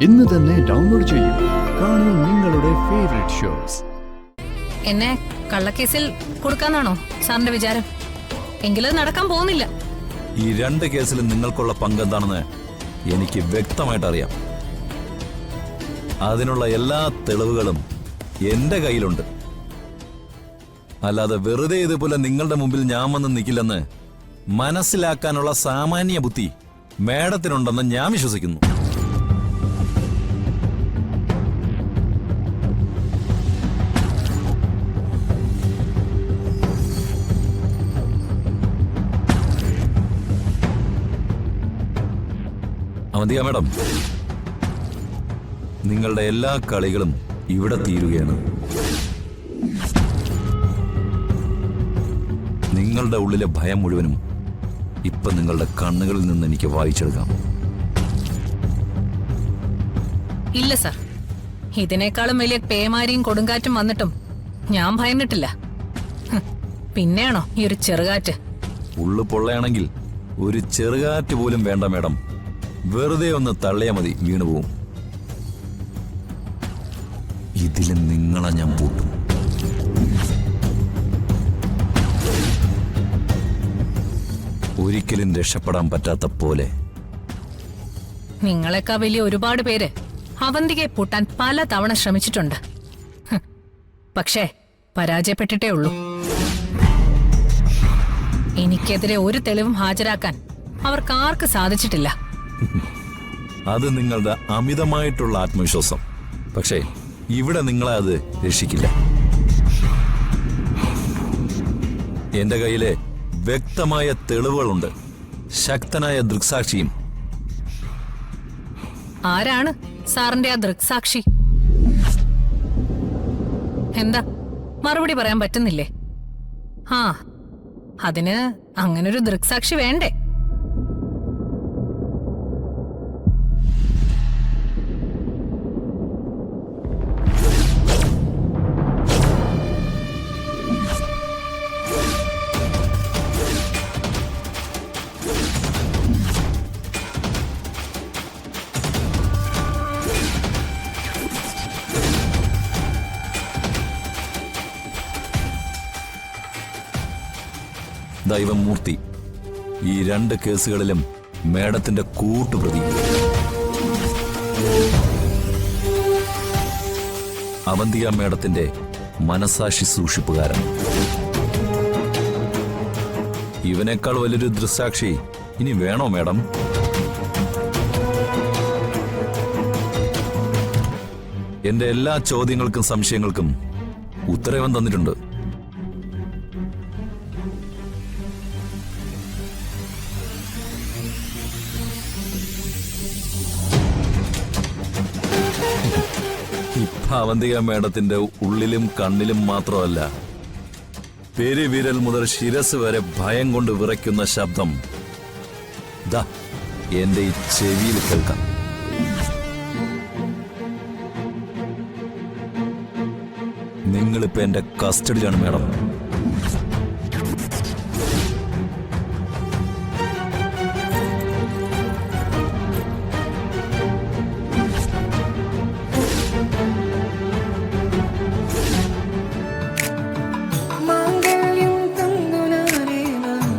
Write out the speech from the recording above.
ഇന്ന് തന്നെ ഡൗൺലോഡ് ചെയ്യൂ. കാണൂ നിങ്ങളുടെ ഫേവറേറ്റ് ഷോസ്. എന്നെ കള്ളക്കേസിൽ കൊടുക്കാന്നാണോ സാറിന്റെ വിചാരം? എങ്കിലും നടക്കാൻ പോകുന്നില്ല. ഈ രണ്ട് കേസിലും നിങ്ങൾക്കുള്ള പങ്കെന്താണെന്ന് എനിക്ക് വ്യക്തമായിട്ട് അറിയാം. അതിനുള്ള എല്ലാ തെളിവുകളും എന്റെ കയ്യിലുണ്ട്. അല്ലാതെ വെറുതെ ഇതുപോലെ നിങ്ങളുടെ മുമ്പിൽ ഞാൻ വന്ന് നിൽക്കില്ലെന്ന് മനസ്സിലാക്കാനുള്ള സാമാന്യ ബുദ്ധി മേഡത്തിനുണ്ടെന്ന് ഞാൻ വിശ്വസിക്കുന്നു. അവന്തിക മേഡം, നിങ്ങളുടെ എല്ലാ കളികളും ഇവിടെ തീരുകയാണ്. നിങ്ങളുടെ ഉള്ളിലെ ഭയം മുഴുവനും ഇപ്പൊ നിങ്ങളുടെ കണ്ണുകളിൽ നിന്ന് എനിക്ക് വായിച്ചെടുക്കാം. ഇല്ല സാർ, ഇതിനേക്കാളും വലിയ പേമാരിയും കൊടുങ്കാറ്റും വന്നിട്ടും ഞാൻ ഭയന്നിട്ടില്ല. പിന്നെയാണോ ഈ ഒരു ചെറുകാറ്റ്? ഉള്ളു പൊള്ളയാണെങ്കിൽ ഒരു ചെറുകാറ്റ് പോലും വേണ്ട മേഡം. വെറുതെ ഒന്ന് തള്ളിയാ മതി, വീണുപോകും. ഇതിൽ നിങ്ങളെ ഞാൻ പൂട്ടും. ഒരിക്കലും രക്ഷപ്പെടാൻ പറ്റാത്ത പോലെ. നിങ്ങളെക്കാ വലിയ ഒരുപാട് പേര് അവന്തികയെ പൂട്ടാൻ പല തവണ ശ്രമിച്ചിട്ടുണ്ട്. പക്ഷേ പരാജയപ്പെട്ടിട്ടേ ഉള്ളൂ. എനിക്കെതിരെ ഒരു തെളിവും ഹാജരാക്കാൻ അവർക്ക് ആർക്ക് സാധിച്ചിട്ടില്ല. അത് നിങ്ങളുടെ അമിതമായിട്ടുള്ള ആത്മവിശ്വാസം. പക്ഷേ ഇവിടെ നിങ്ങളെ അത് രക്ഷിക്കില്ല. എന്റെ കയ്യിലെ വ്യക്തമായ തെളിവുകളുണ്ട്, ശക്തനായ ദൃക്സാക്ഷിയും. ആരാണ് സാറിന്റെ ആ ദൃക്സാക്ഷി? എന്താ മറുപടി പറയാൻ പറ്റുന്നില്ലേ? ആ, അതിന് അങ്ങനൊരു ദൃക്സാക്ഷി വേണ്ടേ? ദൈവമൂർത്തി ഈ രണ്ട് കേസുകളിലും മേഡത്തിന്റെ കൂട്ടുപ്രതി. അവന്തിക മേഡത്തിന്റെ മനസാക്ഷി സൂക്ഷിപ്പുകാരൻ. ഇവനേക്കാൾ വലിയൊരു ദൃക്സാക്ഷി ഇനി വേണോ മേഡം? എന്റെ എല്ലാ ചോദ്യങ്ങൾക്കും സംശയങ്ങൾക്കും ഉത്തരവൻ തന്നിട്ടുണ്ട്. അവന്തിക മേഡത്തിന്റെ ഉള്ളിലും കണ്ണിലും മാത്രമല്ല, പെരുവിരൽ മുതൽ ശിരസ് വരെ ഭയം കൊണ്ട് വിറയ്ക്കുന്ന ശബ്ദം ദാ എന്റെ ഈ ചെവിയിൽ കേൾക്കാം. നിങ്ങളിപ്പോ എന്റെ കസ്റ്റഡിയിലാണ് മേഡം.